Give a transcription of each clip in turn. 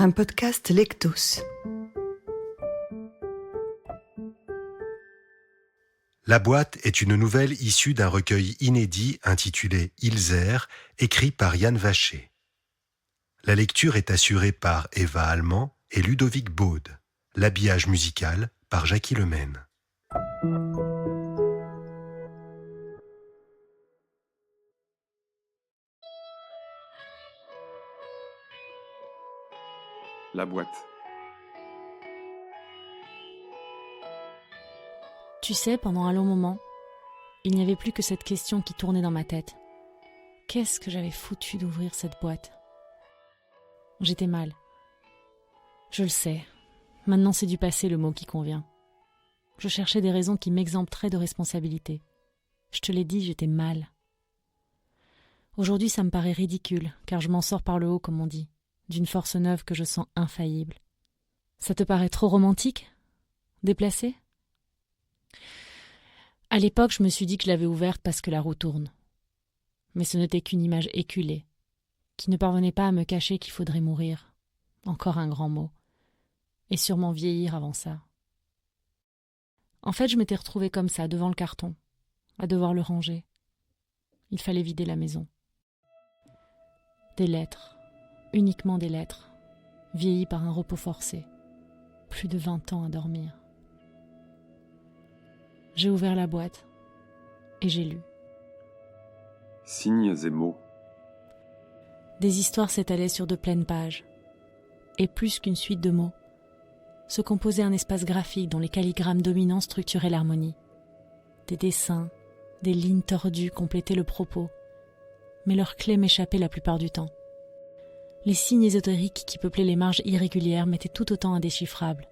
Un podcast Lectos. La boîte est une nouvelle issue d'un recueil inédit intitulé Ilzer, écrit par Yann Vacher. La lecture est assurée par Eva Allemand et Ludovic Baude. L'habillage musical par Jackie Lemaine. La boîte. Tu sais, pendant un long moment, il n'y avait plus que cette question qui tournait dans ma tête. Qu'est-ce que j'avais foutu d'ouvrir cette boîte ? J'étais mal. Je le sais. Maintenant, c'est du passé le mot qui convient. Je cherchais des raisons qui m'exempteraient de responsabilité. Je te l'ai dit, j'étais mal. Aujourd'hui, ça me paraît ridicule, car je m'en sors par le haut, comme on dit, d'une force neuve que je sens infaillible. Ça te paraît trop romantique ? Déplacé ? À l'époque, je me suis dit que je l'avais ouverte parce que la roue tourne. Mais ce n'était qu'une image éculée, qui ne parvenait pas à me cacher qu'il faudrait mourir. Encore un grand mot. Et sûrement vieillir avant ça. En fait, je m'étais retrouvée comme ça, devant le carton, à devoir le ranger. Il fallait vider la maison. Des lettres, uniquement des lettres, vieillies par un repos forcé. Plus de 20 ans à dormir. J'ai ouvert la boîte et j'ai lu. Signes et mots. Des histoires s'étalaient sur de pleines pages. Et plus qu'une suite de mots, se composait un espace graphique dont les calligrammes dominants structuraient l'harmonie. Des dessins, des lignes tordues complétaient le propos, mais leurs clés m'échappaient la plupart du temps. Les signes ésotériques qui peuplaient les marges irrégulières m'étaient tout autant indéchiffrables.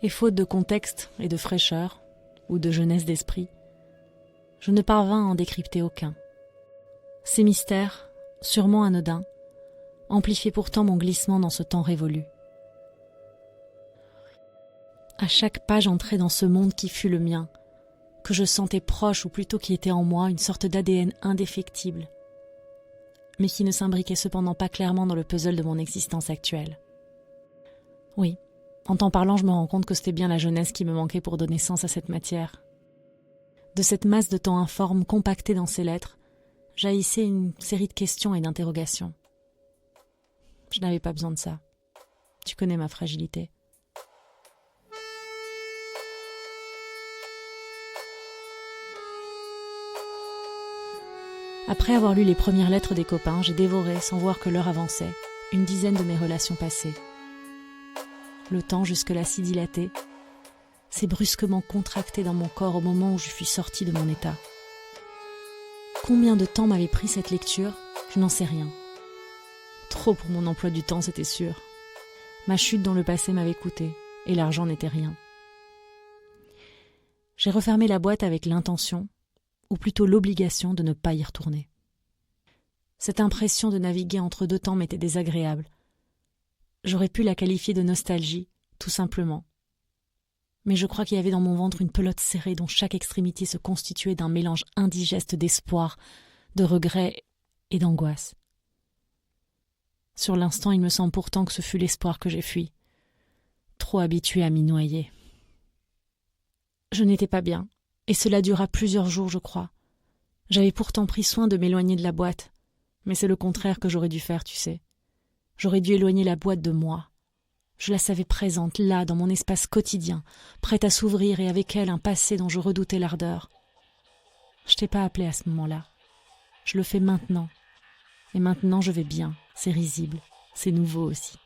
Et faute de contexte et de fraîcheur, ou de jeunesse d'esprit, je ne parvins à en décrypter aucun. Ces mystères, sûrement anodins, amplifiaient pourtant mon glissement dans ce temps révolu. À chaque page entrait dans ce monde qui fut le mien, que je sentais proche ou plutôt qui était en moi une sorte d'ADN indéfectible, mais qui ne s'imbriquait cependant pas clairement dans le puzzle de mon existence actuelle. Oui, en t'en parlant, je me rends compte que c'était bien la jeunesse qui me manquait pour donner sens à cette matière. De cette masse de temps informe compactée dans ces lettres, jaillissait une série de questions et d'interrogations. Je n'avais pas besoin de ça. Tu connais ma fragilité. Après avoir lu les premières lettres des copains, j'ai dévoré, sans voir que l'heure avançait, une dizaine de mes relations passées. Le temps, jusque-là si dilaté, s'est brusquement contracté dans mon corps au moment où je suis sortie de mon état. Combien de temps m'avait pris cette lecture ? Je n'en sais rien. Trop pour mon emploi du temps, c'était sûr. Ma chute dans le passé m'avait coûté, et l'argent n'était rien. J'ai refermé la boîte avec l'intention, ou plutôt l'obligation de ne pas y retourner. Cette impression de naviguer entre deux temps m'était désagréable. J'aurais pu la qualifier de nostalgie, tout simplement. Mais je crois qu'il y avait dans mon ventre une pelote serrée dont chaque extrémité se constituait d'un mélange indigeste d'espoir, de regret et d'angoisse. Sur l'instant, il me semble pourtant que ce fut l'espoir que j'ai fui, trop habitué à m'y noyer. Je n'étais pas bien, et cela dura plusieurs jours, je crois. J'avais pourtant pris soin de m'éloigner de la boîte, mais c'est le contraire que j'aurais dû faire, tu sais. J'aurais dû éloigner la boîte de moi. Je la savais présente, là, dans mon espace quotidien, prête à s'ouvrir et avec elle un passé dont je redoutais l'ardeur. Je t'ai pas appelé à ce moment-là. Je le fais maintenant. Et maintenant, je vais bien. C'est risible. C'est nouveau aussi.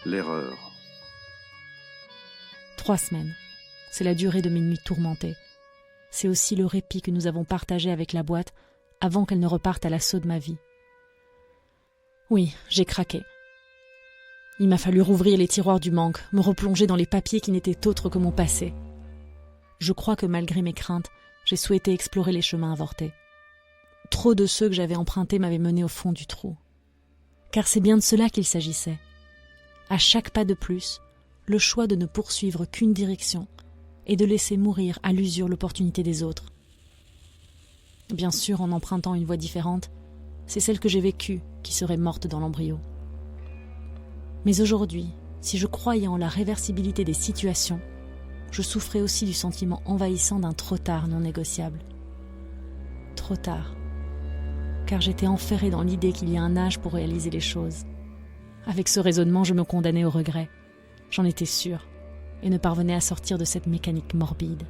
L'erreur. 3 semaines. C'est la durée de mes nuits tourmentées. C'est aussi le répit que nous avons partagé avec la boîte avant qu'elle ne reparte à l'assaut de ma vie. Oui, j'ai craqué. Il m'a fallu rouvrir les tiroirs du manque, me replonger dans les papiers qui n'étaient autres que mon passé. Je crois que malgré mes craintes, j'ai souhaité explorer les chemins avortés. Trop de ceux que j'avais empruntés m'avaient mené au fond du trou. Car c'est bien de cela qu'il s'agissait. À chaque pas de plus, le choix de ne poursuivre qu'une direction et de laisser mourir à l'usure l'opportunité des autres. Bien sûr, en empruntant une voie différente, c'est celle que j'ai vécue qui serait morte dans l'embryo. Mais aujourd'hui, si je croyais en la réversibilité des situations, je souffrais aussi du sentiment envahissant d'un trop tard non négociable. Trop tard, car j'étais enferrée dans l'idée qu'il y a un âge pour réaliser les choses. Avec ce raisonnement, je me condamnais au regret. J'en étais sûre, et ne parvenais à sortir de cette mécanique morbide.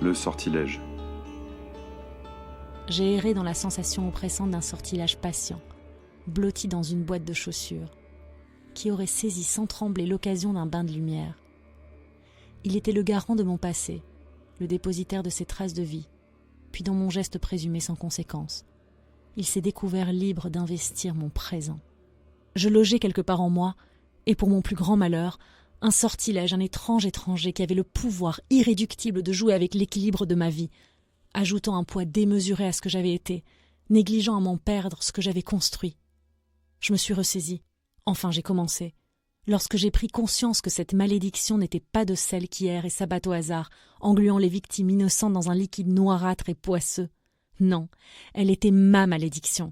Le sortilège. J'ai erré dans la sensation oppressante d'un sortilège patient, blotti dans une boîte de chaussures, qui aurait saisi sans trembler l'occasion d'un bain de lumière. Il était le garant de mon passé, le dépositaire de ses traces de vie, puis dans mon geste présumé sans conséquence, il s'est découvert libre d'investir mon présent. Je logeais quelque part en moi, et pour mon plus grand malheur, un sortilège, un étrange étranger qui avait le pouvoir irréductible de jouer avec l'équilibre de ma vie, ajoutant un poids démesuré à ce que j'avais été, négligeant à m'en perdre ce que j'avais construit. Je me suis ressaisie. Enfin, j'ai commencé. Lorsque j'ai pris conscience que cette malédiction n'était pas de celles qui errent et s'abattent au hasard, engluant les victimes innocentes dans un liquide noirâtre et poisseux. Non, elle était ma malédiction,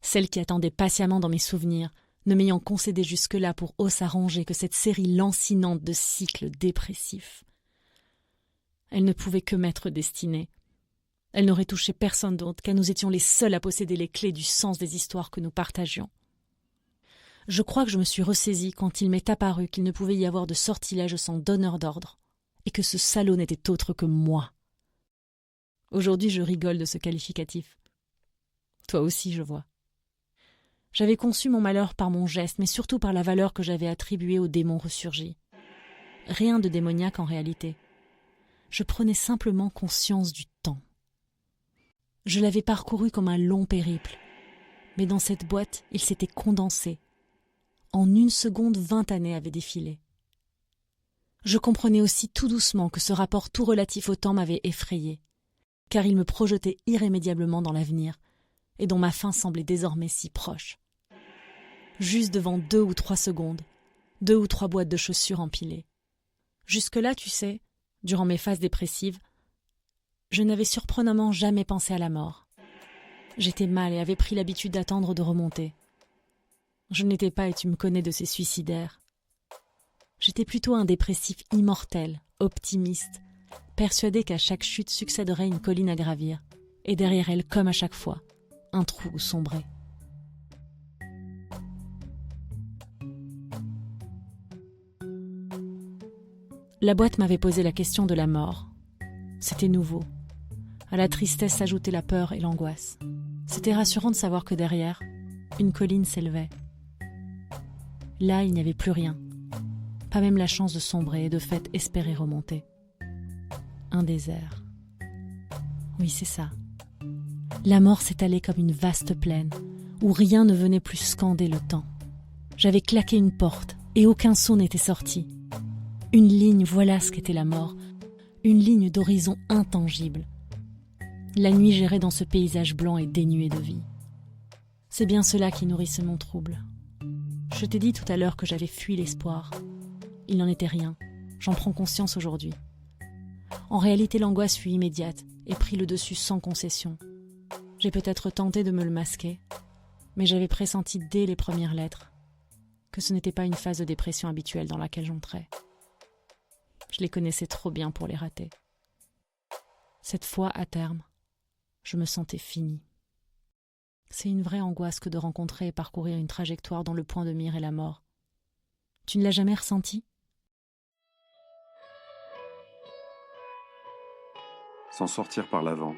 celle qui attendait patiemment dans mes souvenirs, ne m'ayant concédé jusque-là pour os arrangé que cette série lancinante de cycles dépressifs. Elle ne pouvait que m'être destinée. Elle n'aurait touché personne d'autre, car nous étions les seuls à posséder les clés du sens des histoires que nous partagions. Je crois que je me suis ressaisie quand il m'est apparu qu'il ne pouvait y avoir de sortilège sans donneur d'ordre, et que ce salaud n'était autre que moi. Aujourd'hui, je rigole de ce qualificatif. Toi aussi, je vois. J'avais conçu mon malheur par mon geste, mais surtout par la valeur que j'avais attribuée au démon ressurgi. Rien de démoniaque en réalité. Je prenais simplement conscience du temps. Je l'avais parcouru comme un long périple, mais dans cette boîte, il s'était condensé. En une seconde, 20 années avaient défilé. Je comprenais aussi tout doucement que ce rapport tout relatif au temps m'avait effrayé, car il me projetait irrémédiablement dans l'avenir, et dont ma fin semblait désormais si proche. Juste devant 2 ou 3 secondes, 2 ou 3 boîtes de chaussures empilées. Jusque-là, tu sais, durant mes phases dépressives, je n'avais surprenamment jamais pensé à la mort. J'étais mal et avais pris l'habitude d'attendre de remonter. Je n'étais pas, et tu me connais, de ces suicidaires. J'étais plutôt un dépressif immortel, optimiste, persuadé qu'à chaque chute succéderait une colline à gravir, et derrière elle, comme à chaque fois, un trou où sombrer. La boîte m'avait posé la question de la mort. C'était nouveau. À la tristesse s'ajoutaient la peur et l'angoisse. C'était rassurant de savoir que derrière, une colline s'élevait. Là, il n'y avait plus rien. Pas même la chance de sombrer et de fait espérer remonter. Un désert. Oui, c'est ça. La mort s'étalait comme une vaste plaine, où rien ne venait plus scander le temps. J'avais claqué une porte, et aucun son n'était sorti. Une ligne, voilà ce qu'était la mort. Une ligne d'horizon intangible. La nuit j'errais dans ce paysage blanc et dénué de vie. C'est bien cela qui nourrissait mon trouble. Je t'ai dit tout à l'heure que j'avais fui l'espoir. Il n'en était rien. J'en prends conscience aujourd'hui. En réalité, l'angoisse fut immédiate et prit le dessus sans concession. J'ai peut-être tenté de me le masquer, mais j'avais pressenti dès les premières lettres que ce n'était pas une phase de dépression habituelle dans laquelle j'entrais. Je les connaissais trop bien pour les rater. Cette fois, à terme, je me sentais finie. C'est une vraie angoisse que de rencontrer et parcourir une trajectoire dont le point de mire est la mort. Tu ne l'as jamais ressenti ? S'en sortir par l'avant.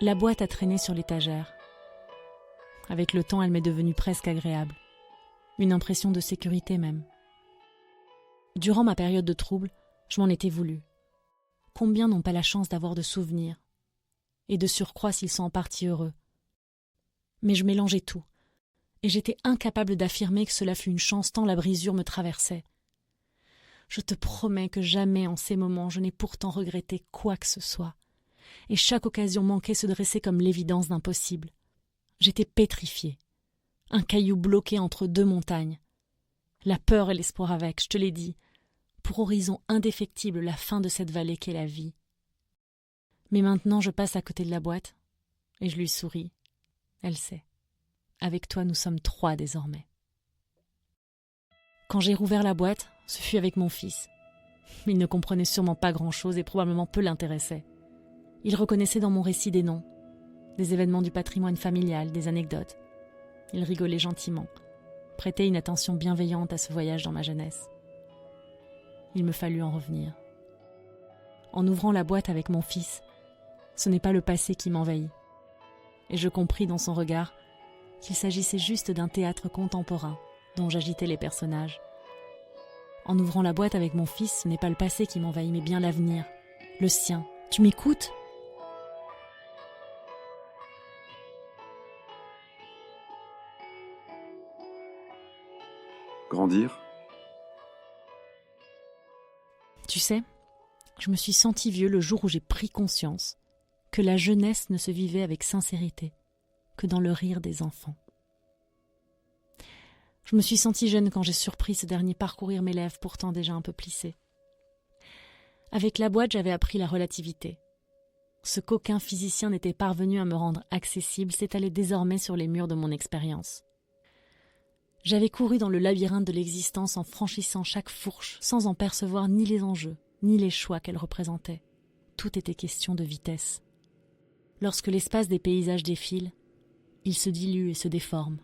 La boîte a traîné sur l'étagère. Avec le temps, elle m'est devenue presque agréable. Une impression de sécurité même. Durant ma période de trouble, je m'en étais voulu. Combien n'ont pas la chance d'avoir de souvenirs ? Et de surcroît s'ils sont en partie heureux. Mais je mélangeais tout, et j'étais incapable d'affirmer que cela fut une chance tant la brisure me traversait. Je te promets que jamais en ces moments je n'ai pourtant regretté quoi que ce soit, et chaque occasion manquée se dressait comme l'évidence d'impossible. J'étais pétrifiée, un caillou bloqué entre deux montagnes. La peur et l'espoir avec, je te l'ai dit, pour horizon indéfectible la fin de cette vallée qu'est la vie. Mais maintenant je passe à côté de la boîte, et je lui souris. Elle sait. Avec toi nous sommes 3 désormais. Quand j'ai rouvert la boîte, ce fut avec mon fils. Il ne comprenait sûrement pas grand-chose et probablement peu l'intéressait. Il reconnaissait dans mon récit des noms, des événements du patrimoine familial, des anecdotes. Il rigolait gentiment, prêtait une attention bienveillante à ce voyage dans ma jeunesse. Il me fallut en revenir. En ouvrant la boîte avec mon fils, ce n'est pas le passé qui m'envahit. Et je compris dans son regard qu'il s'agissait juste d'un théâtre contemporain dont j'agitais les personnages. En ouvrant la boîte avec mon fils, ce n'est pas le passé qui m'envahit, mais bien l'avenir, le sien. Tu m'écoutes ? Grandir. Tu sais, je me suis senti vieux le jour où j'ai pris conscience que la jeunesse ne se vivait avec sincérité que dans le rire des enfants. Je me suis sentie jeune quand j'ai surpris ce dernier parcourir mes lèvres pourtant déjà un peu plissées. Avec la boîte, j'avais appris la relativité. Ce qu'aucun physicien n'était parvenu à me rendre accessible s'étalait désormais sur les murs de mon expérience. J'avais couru dans le labyrinthe de l'existence en franchissant chaque fourche, sans en percevoir ni les enjeux, ni les choix qu'elle représentait. Tout était question de vitesse. Lorsque l'espace des paysages défile, il se dilue et se déforme,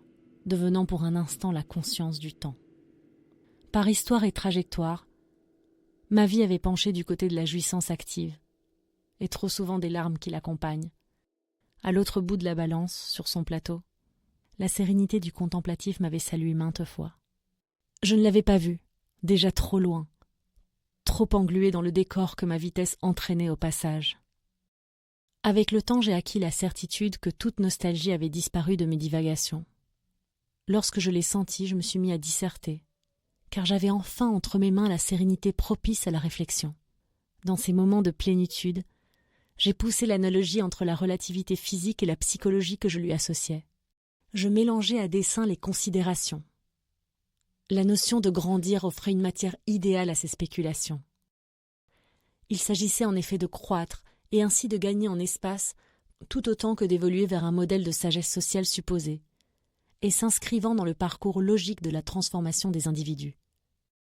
devenant pour un instant la conscience du temps. Par histoire et trajectoire, ma vie avait penché du côté de la jouissance active, et trop souvent des larmes qui l'accompagnent. À l'autre bout de la balance, sur son plateau, la sérénité du contemplatif m'avait salué maintes fois. Je ne l'avais pas vu, déjà trop loin, trop englué dans le décor que ma vitesse entraînait au passage. Avec le temps, j'ai acquis la certitude que toute nostalgie avait disparu de mes divagations. Lorsque je l'ai senti, je me suis mis à disserter, car j'avais enfin entre mes mains la sérénité propice à la réflexion. Dans ces moments de plénitude, j'ai poussé l'analogie entre la relativité physique et la psychologie que je lui associais. Je mélangeais à dessein les considérations. La notion de grandir offrait une matière idéale à ces spéculations. Il s'agissait en effet de croître et ainsi de gagner en espace tout autant que d'évoluer vers un modèle de sagesse sociale supposée, et s'inscrivant dans le parcours logique de la transformation des individus.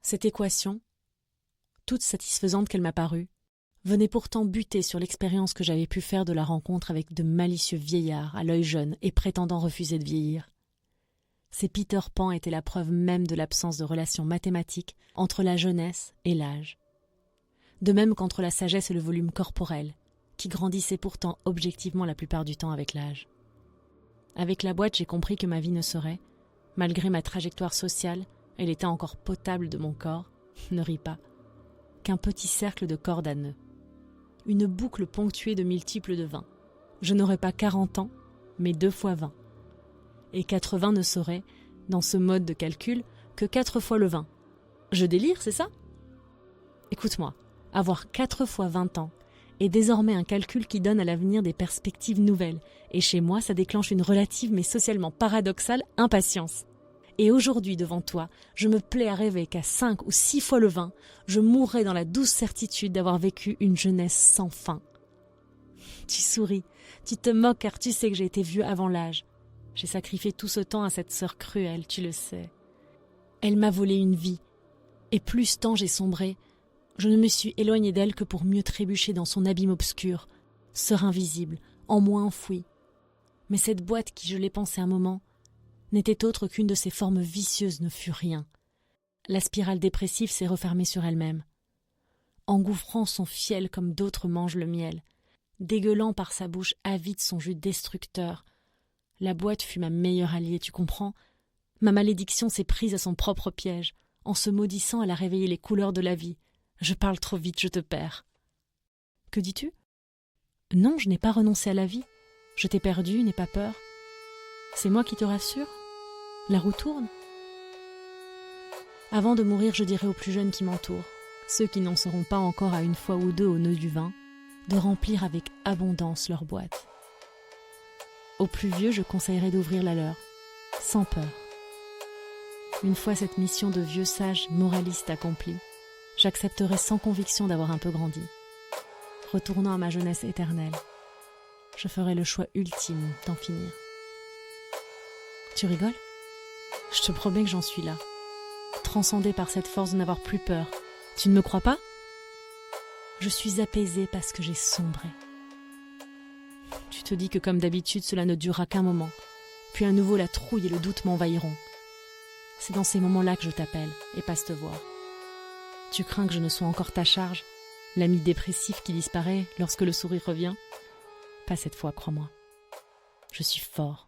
Cette équation, toute satisfaisante qu'elle m'a paru, venait pourtant buter sur l'expérience que j'avais pu faire de la rencontre avec de malicieux vieillards à l'œil jeune et prétendant refuser de vieillir. Ces Peter Pan étaient la preuve même de l'absence de relation mathématique entre la jeunesse et l'âge. De même qu'entre la sagesse et le volume corporel, qui grandissait pourtant objectivement la plupart du temps avec l'âge. Avec la boîte, j'ai compris que ma vie ne serait, malgré ma trajectoire sociale et l'état encore potable de mon corps, ne ris pas, qu'un petit cercle de cordes à nœuds. Une boucle ponctuée de multiples de 20. Je n'aurais pas 40 ans, mais 2 fois 20. Et 80 ne serait, dans ce mode de calcul, que 4 fois le 20. Je délire, c'est ça ? Écoute-moi, avoir 4 fois 20 ans est désormais un calcul qui donne à l'avenir des perspectives nouvelles, et chez moi, ça déclenche une relative mais socialement paradoxale impatience. Et aujourd'hui, devant toi, je me plais à rêver qu'à 5 ou 6 fois le 20, je mourrai dans la douce certitude d'avoir vécu une jeunesse sans fin. Tu souris, tu te moques car tu sais que j'ai été vieux avant l'âge. J'ai sacrifié tout ce temps à cette sœur cruelle, tu le sais. Elle m'a volé une vie, et plus tant j'ai sombré, je ne me suis éloignée d'elle que pour mieux trébucher dans son abîme obscur, sœur invisible, en moi enfouie, Mais cette boîte qui, je l'ai pensé un moment, n'était autre qu'une de ces formes vicieuses ne fut rien. La spirale dépressive s'est refermée sur elle-même, engouffrant son fiel comme d'autres mangent le miel, dégueulant par sa bouche avide son jus destructeur. La boîte fut ma meilleure alliée, tu comprends? Ma malédiction s'est prise à son propre piège. En se maudissant, elle a réveillé les couleurs de la vie. Je parle trop vite, je te perds. Que dis-tu? Non, je n'ai pas renoncé à la vie. Je t'ai perdu, n'aie pas peur. C'est moi qui te rassure? La roue tourne. Avant de mourir, je dirai aux plus jeunes qui m'entourent, ceux qui n'en seront pas encore à une fois ou deux au nœud du vin, de remplir avec abondance leur boîte. Aux plus vieux, je conseillerais d'ouvrir la leur, sans peur. Une fois cette mission de vieux sage moraliste accomplie, j'accepterai sans conviction d'avoir un peu grandi. Retournant à ma jeunesse éternelle, je ferai le choix ultime d'en finir. Tu rigoles? Je te promets que j'en suis là, transcendée par cette force de n'avoir plus peur. Tu ne me crois pas? Je suis apaisée parce que j'ai sombré. Tu te dis que comme d'habitude, cela ne durera qu'un moment, puis à nouveau la trouille et le doute m'envahiront. C'est dans ces moments-là que je t'appelle et passe te voir. Tu crains que je ne sois encore ta charge, l'ami dépressif qui disparaît lorsque le sourire revient? Pas cette fois, crois-moi. Je suis fort.